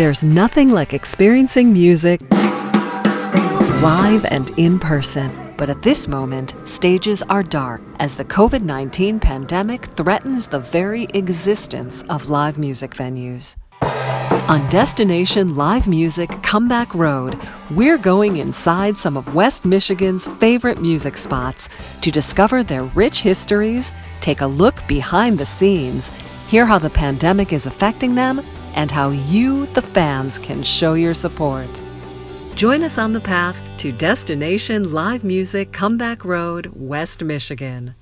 There's nothing like experiencing music live and in person. But at this moment, stages are dark as the COVID-19 pandemic threatens the very existence of live music venues. On Destination Live Music Comeback Road, we're going inside some of West Michigan's favorite music spots to discover their rich histories, take a look behind the scenes, hear how the pandemic is affecting them, and how you, the fans, can show your support. Join us on the path to Destination Live Music Comeback Road, West Michigan.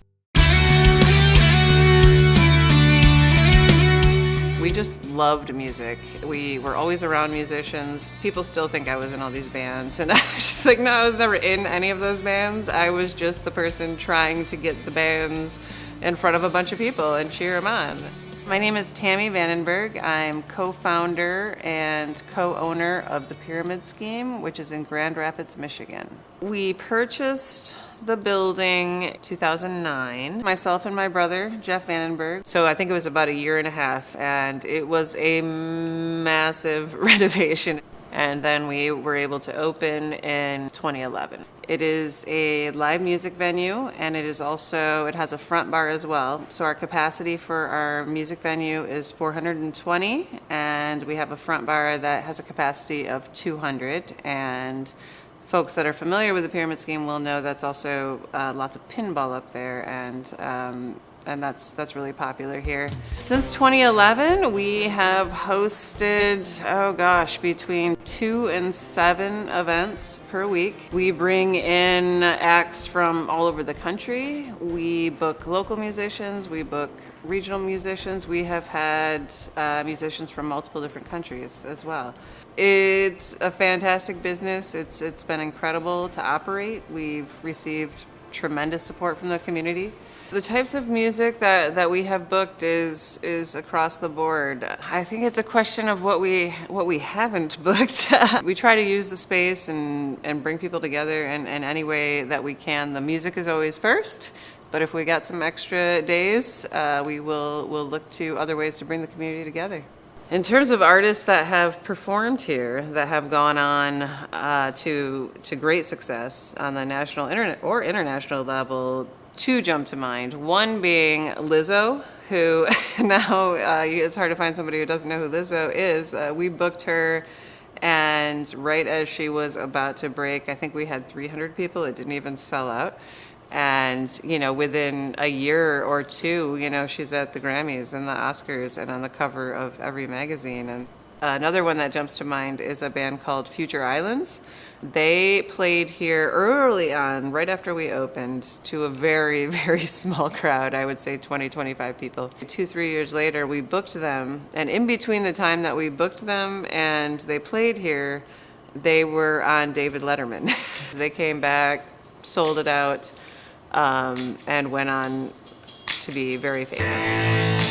We just loved music. We were always around musicians. People still think I was in all these bands, and I was just like, no, I was never in any of those bands. I was just the person trying to get the bands in front of a bunch of people and cheer them on. My name is Tammy Vandenberg. I'm co-founder and co-owner of the Pyramid Scheme, which is in Grand Rapids, Michigan. We purchased the building 2009, myself and my brother, Jeff Vandenberg. So I think it was about a year and a half, and it was a massive renovation. And then we were able to open in 2011. It is a live music venue, and it has a front bar as well. So our capacity for our music venue is 420, and we have a front bar that has a capacity of 200. And folks that are familiar with the Pyramid Scheme will know that's also lots of pinball up there, and that's really popular here. Since 2011, we have hosted, between 2 and 7 events per week. We bring in acts from all over the country. We book local musicians, we book regional musicians. We have had musicians from multiple different countries as well. It's a fantastic business. It's been incredible to operate. We've received tremendous support from the community. The types of music that we have booked is across the board. I think it's a question of what we haven't booked. We try to use the space and bring people together in any way that we can. The music is always first, but if we got some extra days, we'll look to other ways to bring the community together. In terms of artists that have performed here, that have gone on to great success on the national or international level, 2 jump to mind. One being Lizzo, who now it's hard to find somebody who doesn't know who Lizzo is. We booked her, and right as she was about to break, I think we had 300 people. It didn't even sell out. And, within a year or 2, she's at the Grammys and the Oscars and on the cover of every magazine. And another one that jumps to mind is a band called Future Islands. They played here early on, right after we opened, to a very, very small crowd. I would say 20, 25 people. 2-3 years later, we booked them. And in between the time that we booked them and they played here, they were on David Letterman. They came back, sold it out, and went on to be very famous.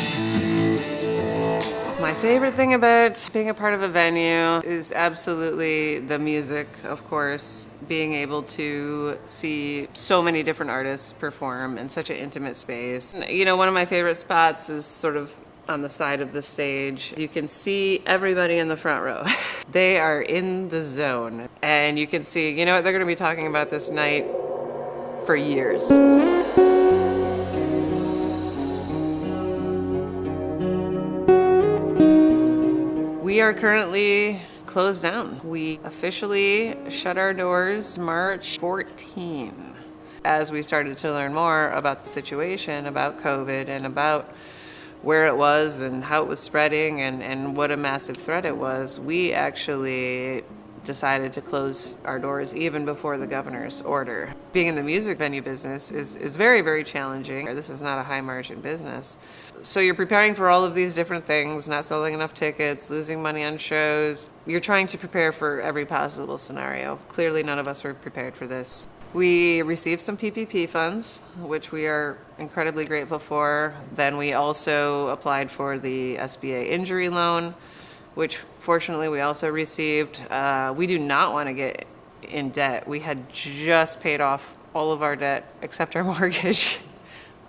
My favorite thing about being a part of a venue is absolutely the music, of course. Being able to see so many different artists perform in such an intimate space. One of my favorite spots is sort of on the side of the stage. You can see everybody in the front row. They are in the zone. And you can see, they're going to be talking about this night for years. We are currently closed down. We officially shut our doors March 14. As we started to learn more about the situation, about COVID, and about where it was and how it was spreading and what a massive threat it was, we actually decided to close our doors even before the governor's order. Being in the music venue business is very, very challenging. This is not a high margin business. So you're preparing for all of these different things, not selling enough tickets, losing money on shows. You're trying to prepare for every possible scenario. Clearly none of us were prepared for this. We received some PPP funds, which we are incredibly grateful for. Then we also applied for the SBA injury loan, which fortunately we also received. We do not want to get in debt. We had just paid off all of our debt except our mortgage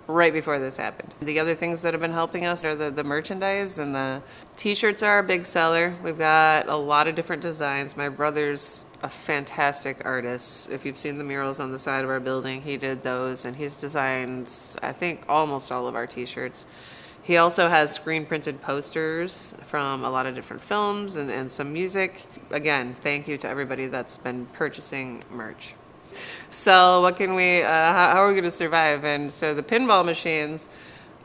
right before this happened. The other things that have been helping us are the merchandise, and the t-shirts are a big seller. We've got a lot of different designs. My brother's a fantastic artist. If you've seen the murals on the side of our building, he did those, and he's designed, I think, almost all of our t-shirts. He also has screen printed posters from a lot of different films and some music. Again, thank you to everybody that's been purchasing merch. So what can we, how are we going to survive? And so the pinball machines,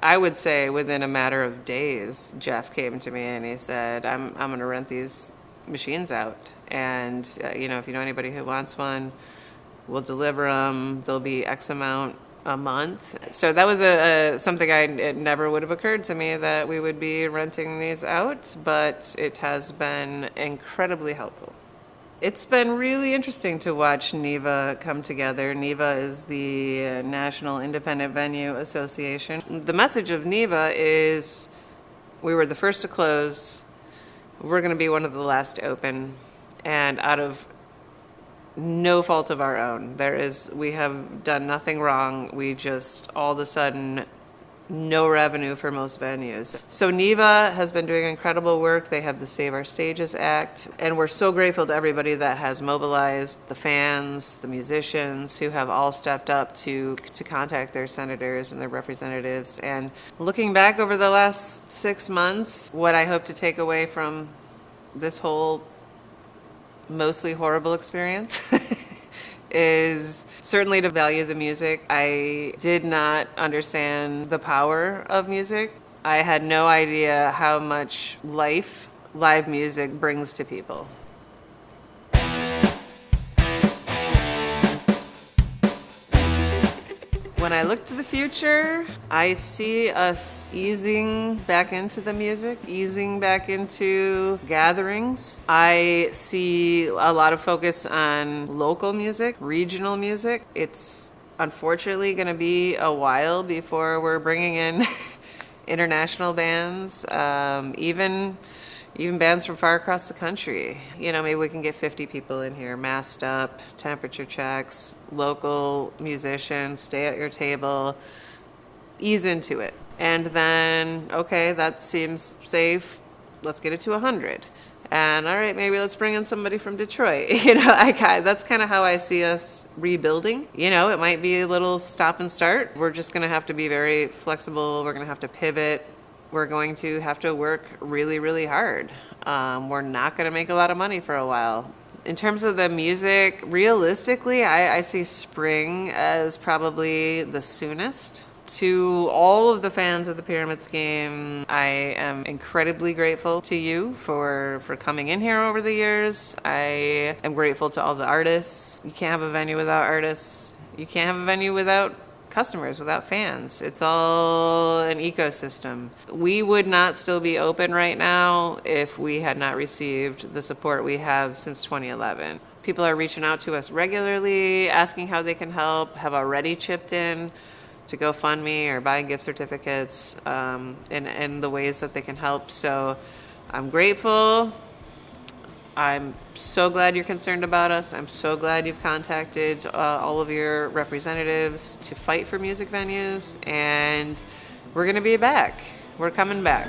I would say within a matter of days, Jeff came to me and he said, I'm going to rent these machines out. And, if you know anybody who wants one, we'll deliver them. There'll be X amount a month. So that was something it never would have occurred to me that we would be renting these out, but it has been incredibly helpful. It's been really interesting to watch NIVA come together. NIVA is the National Independent Venue Association. The message of NIVA is we were the first to close, we're going to be one of the last to open, and out of no fault of our own. We have done nothing wrong. We just, all of a sudden, no revenue for most venues. So NIVA has been doing incredible work. They have the Save Our Stages Act, and we're so grateful to everybody that has mobilized, the fans, the musicians, who have all stepped up to contact their senators and their representatives. And looking back over the last 6 months, what I hope to take away from this whole mostly horrible experience is certainly to value the music. I did not understand the power of music. I had no idea how much life live music brings to people. When I look to the future, I see us easing back into the music, easing back into gatherings. I see a lot of focus on local music, regional music. It's unfortunately going to be a while before we're bringing in international bands, even bands from far across the country. Maybe we can get 50 people in here, masked up, temperature checks, local musicians, stay at your table, ease into it. And then, okay, that seems safe. Let's get it to 100. And all right, maybe let's bring in somebody from Detroit. That's kind of how I see us rebuilding. It might be a little stop and start. We're just going to have to be very flexible. We're going to have to pivot. We're going to have to work really, really hard. We're not going to make a lot of money for a while. In terms of the music, realistically, I see spring as probably the soonest. To all of the fans of the Pyramids game, I am incredibly grateful to you for coming in here over the years. I am grateful to all the artists. You can't have a venue without artists. You can't have a venue without customers, without fans. It's all an ecosystem. We would not still be open right now if we had not received the support we have since 2011. People are reaching out to us regularly, asking how they can help, have already chipped in to GoFundMe or buying gift certificates in the ways that they can help. So I'm grateful. I'm so glad you're concerned about us. I'm so glad you've contacted all of your representatives to fight for music venues, and we're going to be back. We're coming back.